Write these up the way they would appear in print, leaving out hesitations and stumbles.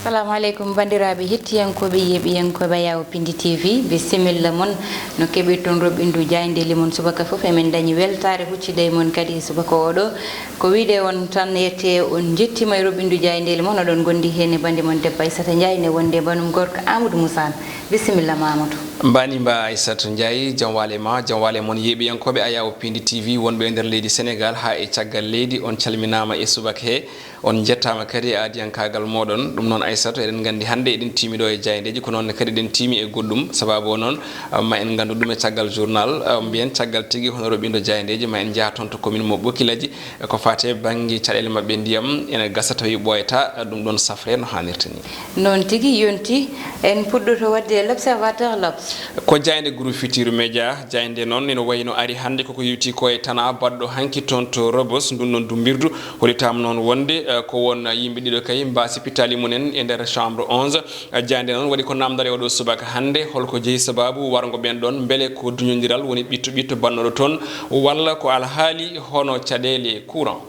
Assalamu alaikum bandiraɓe hettiyankoɓe yeɓiyankoɓe Yawo Pindi TV bisimilla mon no keɓi toon roɓindu jayndeli mon subaka fof emin dañi weltare huccide mon kadi subaka oɗo ko wiide on tan yette on jettima e roɓindu jayndeli mon oɗon gondi hen e bande mon debbo Aissata Ndiaye ne wonde banum gorko Amadou Moussa bisimilla Mamadou mbani mba Aissata Ndiaye jam wale ma jam wale mon yeɓiyankoɓe Yawo Pindi TV wonɓe e nder leydi Sénégal ha e caggal leydi on calminama e subaka he on jettama kadi e adiyankagal moɗon ɗum noon Aissata eɗen gandi hande eɗen timiɗo e jayndeji ko noon kadi eɗen timi e goɗɗum sababu noon ma en gandu ɗum e caggal journal mbiyen caggal tigui hono roɓindo jayndeji ma en jaaha toon to commune mo Bokiladji ko fate banggue caɗele mabɓe ndiyam ene gasa tawi ɓoyata ɗum ɗon safre no hannirta ni noon tigui yonti en puɗɗoto wadde l'observateur l'Obs ko jaynde groupe Futurs Médias jaynde noon ene wayno ari hande koko yewti koye tana baɗɗo hanki toon to Rebeuss ndun noon dumbirdu holitama noon wonde ko won yimɓe ɗiɗo kay mbasi pitali munen e nder chambre 11 jande noon waɗi ko namdare oɗo subaka hande holko jeeyi sababu wargo ɓen ɗon beele ko duñodiral woni ɓitto ɓitto bannoɗo toon walla ko alhaali hono caɗele courant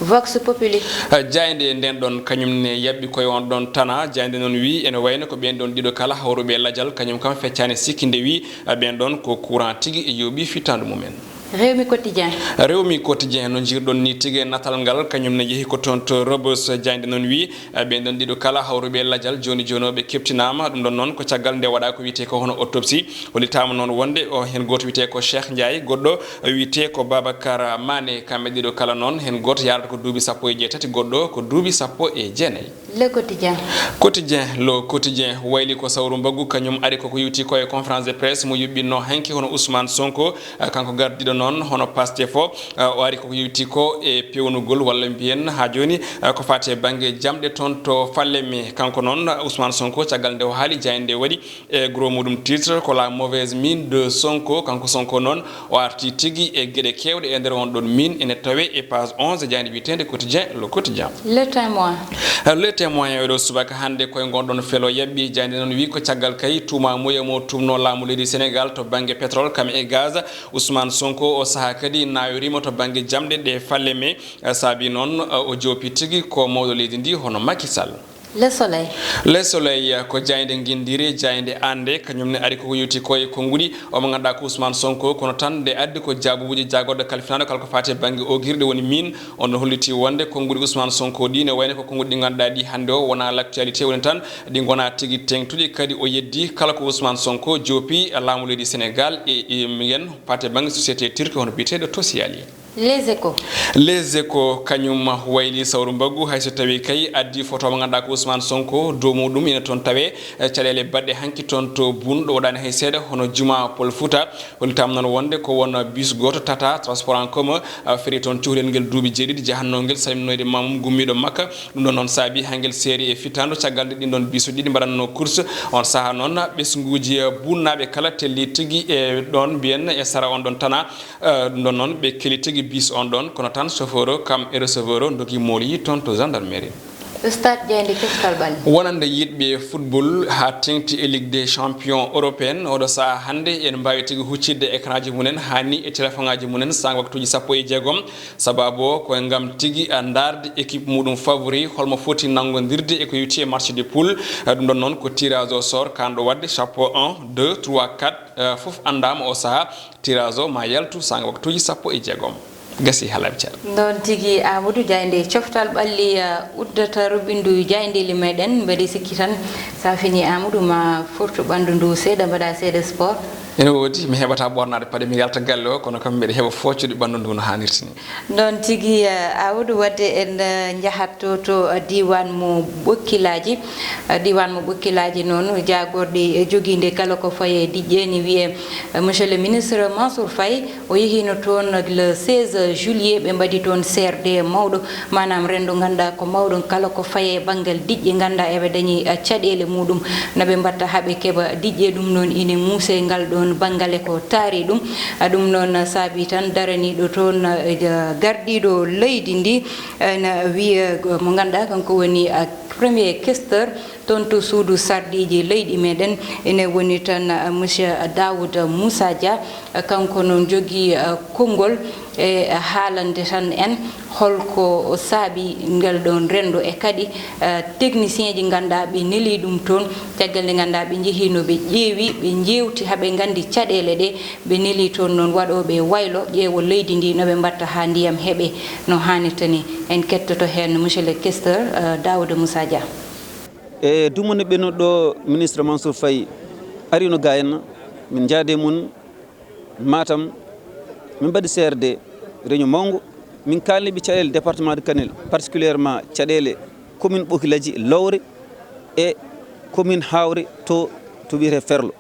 Vox Populi jayde nden ɗon kañumne yaɓɓi koye on ɗon tana jayde noon wi ene wayno ko ɓen ɗon ɗiɗo kala hawruɓe ladial kañum kam feccani sikki nde wi ɓen ɗon ko courant tigui e yooɓi fittandu mumen Rewmi Quotidien Rewmi Quotidien no jirɗon ni tigui natal ngal kañum ne yeehi ko toon to Rebeuss jayde noon wi ɓen ɗon ɗiɗo kala hawruɓe ladial joni ɓe keptinama ɗum ɗon noon ko caggal nde waɗa ko wiyete ko hono autopsie holitama noon wonde o hen goto wiyete ko Cheikh Ndiaye goɗɗo wiyete ko Babacar Mané kamɓe ɗiɗo kala noon hen goto yarata ko duuɓi 17 goɗɗo ko duuɓi 19. Le Quotidien wayli ko sawru mbaggu kañum ari koko yewti koye conférence de presse mo yuɓɓinno hanki hono Ousmane Sonko kanko gardiɗo noon hono Pastef o ari koko yewti ko e pewnugol walla mbiyen ha joni ko fate banggue jamɗe toon to Fallemi kanko noon Ousmane Sonko caggal nde o haali jayde waɗi e gros muɗum titre ko la mauvaise mine de Sonko kanko Sonko noon o arti tigui e gueɗe kewɗe e nder on ɗon mine ene tawe e page 11 jayde witede Quotidien Le Quotidien Le Témoin oɗo subaka hande koye gonɗon felo yabɓi jayde noon wi ko caggal kay tuma moye mo tumno laamu leydi Sénégal to banggue pétrole kam e gaz Ousmane Sonko o saaha kadi nayorima to banggue jamɗe ɗe Falleme saabi noon o joopi tigui ko mawɗo leydi ndi hono Macky Sall Le Soleil ko jayde guindiri jayde ande kañumne ari koko yewti koye konnguli omo ganduɗa ko Ousmane Sonko kono tan nde addi ko jaabuji jagoɗo kalfinado kala ko fate banggue o guirɗe woni min on ɗo holliti wonde konnguli Ousmane Sonko ɗi ne wayno ko konnguli ɗi ganduɗa ɗi hande o wona l'actualité woni tan ɗi gona tigui tengtuɗi kadi o yeddi kala ko Ousmane Sonko joopi laamu leydi Sénégal e mien fate banggue société turque hono biteɗo Tosiyali Les Échos kañum wayli sawru mbaggu hayso tawi kay addi photo mo ganduɗa ko Ousmane Sonko dow muɗum ina toon tawe caɗele baɗɗe hanki toon to Boune ɗo waɗani hay seeɗa hono Juma Pol Fouta holitama noon wonde ko won bus goto Tata transport en commun feeri toon cuhlel ngel duuɓi jeeɗiɗi jahannogel salminoyde mamum gummiɗo makka ɗum ɗon noon saabi hanguel seeri e fittando caggal ɗin ɗon bus ɗiɗi mbaɗanno course on saaha noon ɓesguji Boune naɓe kala telli tigui e ɗon mbiyen e sara on ɗon tana ɗum ɗon noon ɓe keeli tigui bis on ɗon kono tan chauffeur o kam e receveur o dogi mooli toon to gendarmerie Stade jayde coftal ɓalli wonande yiɗɓe football ha tengti e Ligue des champions européenne oɗo saaha hande en mbawi tigui huccidde écran ji munen hani e téléphone ngaji munen sang waktuji 16 sababu o koye gam tigui darde équipe muɗum favori holmo foti nanggodirde e ko yewti e match de poule ɗum ɗon noon ko tirage au sort kanɗo wadde chapeau 1 2 3 4 foof andama o saaha tirage o ma yaltu sang waktuji 16 gasi halaɓe ceeɗa ɗon tigui Amadou jayde coftal ɓalli uddata roɓindu jaydeli meɗen mbeɗi sikki tan sa fini Amadou ma fortu ɓandu ndu seeɗa mbaɗa seeɗa sport ene woodi mi heɓata ɓornade paɗe mi yalta galle o kono kam mbiɗa heeɓa foccude ɓandu ndu no hannirta ni ɗon tigui Amadou wadde en jahatto to diwan mo Ɓokkilaji noon jagorɗe joguide kala ko faye diƴƴeni wiye monsieur le ministre Mansour Faye o yehino toon le 16 juillet ɓe mbaɗi toon CRD mawɗo manam rendu ganduɗa ko mawɗo kala ko faye banggal diƴƴe ganduɗa eɓe dañi caɗele muɗum noɓe mbatta haaɓe keeɓa diƴƴe ɗum noon ine muuse ngal ɗon bangale ko taari ɗum ɗum noon saabi tan daraniɗo toon gardiɗo leydi ndi ne wiya mo ganduɗa kanko woni premier questeur toon to suudu sardiji leydi meɗen ene woni tan monsieur Daoud Moussa Dia kanko noon jogui konngol e haalande tan en holko saabi ngel ɗon rendo e kadi technicien ji ganduɗa ɓe neeli ɗum toon caggal nde ganduɗa ɓe jeehino ɓe ƴeewi ɓe jewti haaɓe gandi caɗele ɗe ɓe neeli toon noon waɗoɓe waylo ƴeewo leydi ndi noɓe mbatta ha ndiyam heeɓe no hannirta ni en kettoto hen monsieur le questeur Daouda Moussa Dia. e dumone ɓennuɗo ministre Mansour Faye arino ga en min jaade mun Matam min mbaɗi CRD réunion mawgo min kalniɓe caɗele département de Kanel particulièrement caɗele commune Bokiladji Lowre e commune Hawre to wiyete Ferlo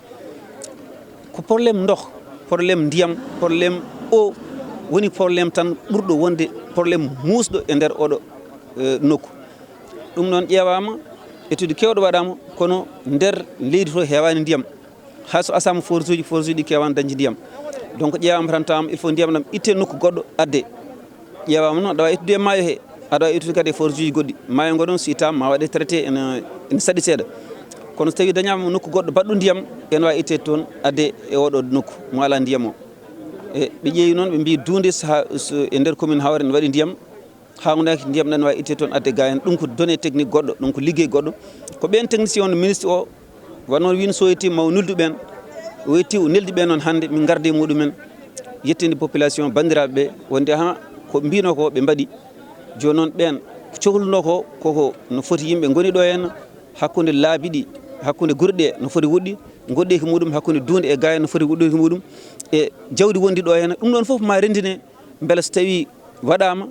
ko probléme ndokh probléme ndiyam probléme eau woni probléme tan ɓurɗo wonde probléme musɗo e nder oɗo nokku ɗum noon ƴeewama étude kewɗo waɗama kono nder leydi to hewani ndiyam ha so asama forage uji ɗi kewani dañde ndiyam donc ƴeewama tan tawama il faut ndiyam ɗam itte nokku goɗɗo adde ƴeewama noon aɗa wawi ittude e maayo he aɗa wawi ittude kadi e forage uji goɗɗi maayo ngo ɗon si tawama ma waɗe traité ene saɗi seeɗa kono so tawi dañama nokku goɗɗo baɗɗo ndiyam ene wawi ittede toon adde e oɗo nokku mo ala ndiyam o e ɓe ƴeewi noon ɓe mbi dunde e nder commune Hawre ne waɗi ndiyam hawnaki ndiyam ɗan wawi ittede toon adde ga en ɗum ko donné technique goɗɗo ɗum ko liggey goɗɗo ko ɓen technicien on ministre o wonnoon wino soyti maw nuldu ɓen o yetti o neldi ɓen noon hannde min garde muɗumen yettinde population bandiraɓe ɓe wonde ha ko mbino ko ɓe mbaɗi joni noon ɓen cohluno ko koko no foti yimɓe goni ɗo henna hakkude laabi ɗi hakkude guure ɗe no foti woɗɗi goɗɗeki muɗum hakkude dunde e gaye no foti woɗɗoki muɗum e jawdi wondi ɗo henna ɗum ɗon foof ma rendine beele so tawi waɗama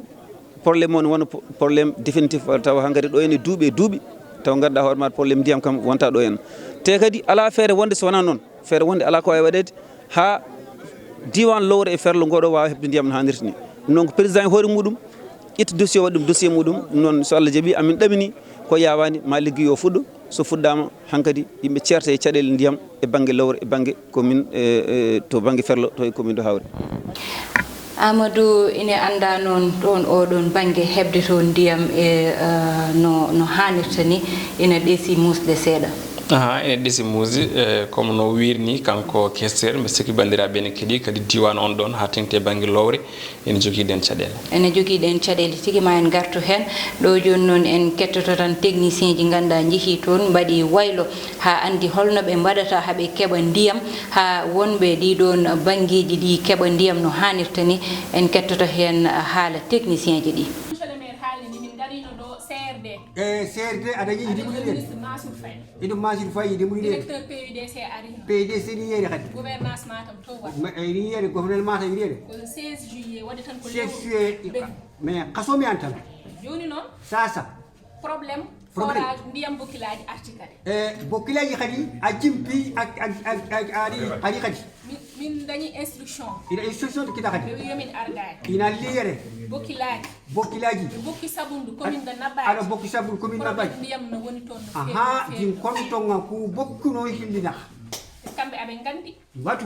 probléme on wona probléme définitif taw ha gari ɗo henna duuɓi e duuɓi taw ganduɗa hoore ma probléme ndiyam kam wonta ɗo henna te kadi ala feere wonde so wona noon feere wonde ala ko wawi waɗede ha diwan Lowre e Ferlo ngoɗo wawa hebde ndiyam no hannirta ni ɗum noon ko président e hoore muɗum itta dossier waɗi ɗum dossier muɗum ɗum noon so Allah jaaɓi amin ɗamini ko yawani ma ligguey o fuɗɗo so fuɗɗama hankkadi yimɓe ceerta e caɗele ndiyam e banggue Lowre e banggue commune to banggue Ferlo to e commune de Hawre. Amadou ine anda noon ɗon oɗon banggue hebde toon ndiyam e no hannirta ni ina ɗeesi musde seeɗa. ene ɗesi muusi comme no wirni kanko questeur mbe sikki bandiraɓe ne keeɗi kadi diwan on ɗon ha tengte banggue Lowre ene joguiɗen caɗele tigui ma en gartu hen ɗo joni noon en kettoto tan technicien ji ganduɗa jeehi toon mbaɗi waylo ha andi holno ɓe mbaɗata haaɓe keeɓa ndiyam ha wonɓe ɗiɗon banggueji ɗi keeɓa ndiyam no hannirta ni en kettoto hen haala technicien ji ɗi. CRD adañi iɗum Mansour Faye yiɗi muɗi directeur PUDC ari PUDC ni yeri kadi gouvernance Matam to wa ni yeri gouverneur Matam yeri ko 16 juillet wadi tan ko 16 juillet mais kasomi an tan joni non sasa problème forage ndiyam Bokiladji arti kadi Bokiladji kadi a jimpi ari kadi min dañi instruction ina instruction kita kadi yomin ardade ina liyere Bokiladji bokki sabundu commune de Nabaji ala bokki sabundu commune Nabaji ndiyam no woni ton aha din kon tonga ku bokkuno himɓina kamɓe aɓe gandi watu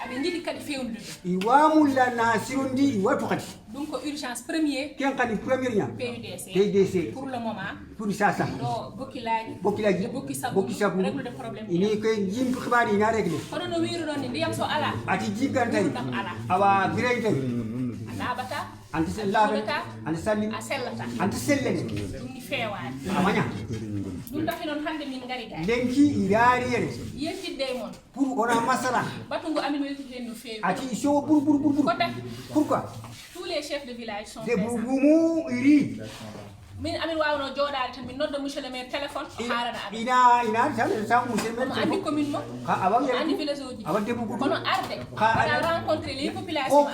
aɓe jiiɗi kadi fewnude i wamullana sirondi i watu kadi ɗum ko urgence premier ken kadi premier ñam PUDC pour le moment pour sasa ɗo Bokiladji bokki sabundu réglude probléme ini koye jimpi xibaari ina réglé kono no wiruɗon ni ndiyam so ala ati jiggantari awa biraytari laabata anti laabata anti salli a sellata anti sellene ɗum ni feewani amaña ɗum tahi noon hannde min ngari ga lenki iraariyere yettirde e moon pour ona masala batungo amin weltiti hen no feewi ati sowo bour kote pourquoi tous les chefs de village sont de bumu iri min amin wawno jooɗade tan min nodda monsieur le maire téléphone o haalana amin ina tan sa monsieur le maire andi commune mo andi village uji kono arde wona rencontré les populations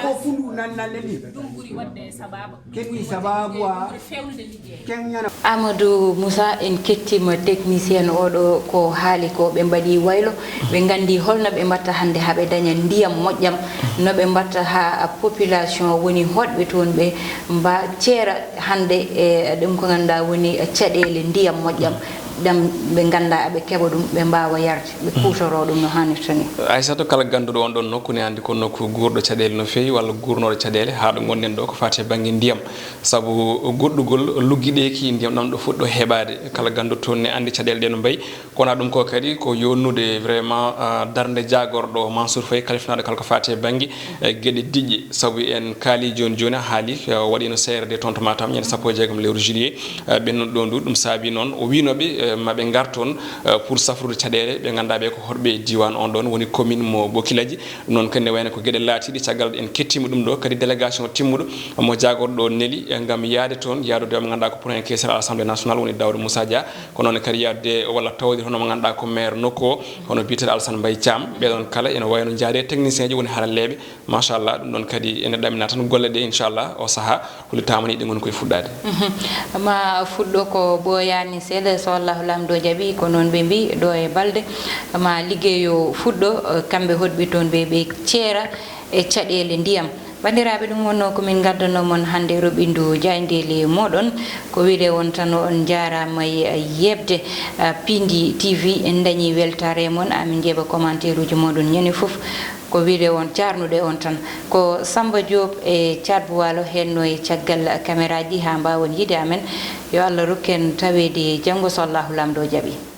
ko fundu nannaleli ɗum ɓuuri wadde sababu kenni sababu a fewnude liggey kenñana Amadou Moussa en kettima technicien oɗo ko haali ko ɓe mbaɗi waylo ɓe gandi holno ɓe mbatta hande haaɓe daña ndiyam moƴƴam no ɓe mbatta ha population woni hoɗɓe toon ɓe mba ceera hande e ɗum ko ganduɗa woni caɗele ndiyam moƴƴam dam ɓe ganda ɓe keɓa ɗum ɓe mbawa yarde ɓe kutoro ɗum no hannirta ni Aissatou kala ganduɗo on ɗon nokku ne andi ko nokku gurɗo caɗele no fewi walla gurnoɗo caɗele ha ɗo gonɗen ɗo ko fati e banggue ndiyam saabu goɗɗugol lugguiɗeki ndiyam ɗam ɗo fuɗɗo heɓade kala ganduɗo toon ne andi caɗele ɗe no mbayi kono ɗum ko kadi ko yonnude vraiment darde jagorɗo Mansour Faye kalifinaɗo kala ko fati e banggue gueɗe diƴƴe saabu en kaali joni joni haali waɗino CRD toon to Matam ñande 16 lewru juillet ɓennuɗo ɗo ndu ɗum saabi noon o winoɓe maɓe gar toon pour safrude caɗele ɓe ganduɗa ɓe ko horɓe diwan on ɗon woni commune mo Bokiladji non kadi ne wayno ko gueɗe laatiɗe caggal en kettima ɗum ɗo kadi délégation timmuɗo mo jagorɗo Nelly gam yaade toon yaadude mo ganduɗa ko premier caisseur à l'Assemblée nationale woni Daouda Moussa Dia ko noon kadi yaadude walla tawde hono mo ganduɗa ko maire nokku o hono biyeteɗo Alassane Mbaye Thiam ɓeɗon kala ene wayno jaade technicien ji woni haralleɓe machallah ɗum ɗon kadi ene ɗamina tan golle ɗe inchallah o saaha hulitama ni ɗe goni koye fuɗɗade ma fuɗɗo ko ɓoyani seeɗa so Allahu lamdo jaaɓi ko noon ɓe mbi ɗo e balde ma liggueyo fuɗɗo kamɓe hodɓi toon ɓe ceera e caɗele ndiyam bandiraɓe ɗum wonno komin gaddano mon hande roɓindu jayndeli moɗon ko wiide won tan on jarama yebde Pindi TV en dañi weltare mon amin jeeɓa commentaire uji moɗon ñande foof ko wiide won jarnude on tan ko Samba Diop e Thiatbou Walo henno e caggal caméra ji ha mbawon yide amen yo Allah rokken tawede janggo so Allahu lamdo jaaɓi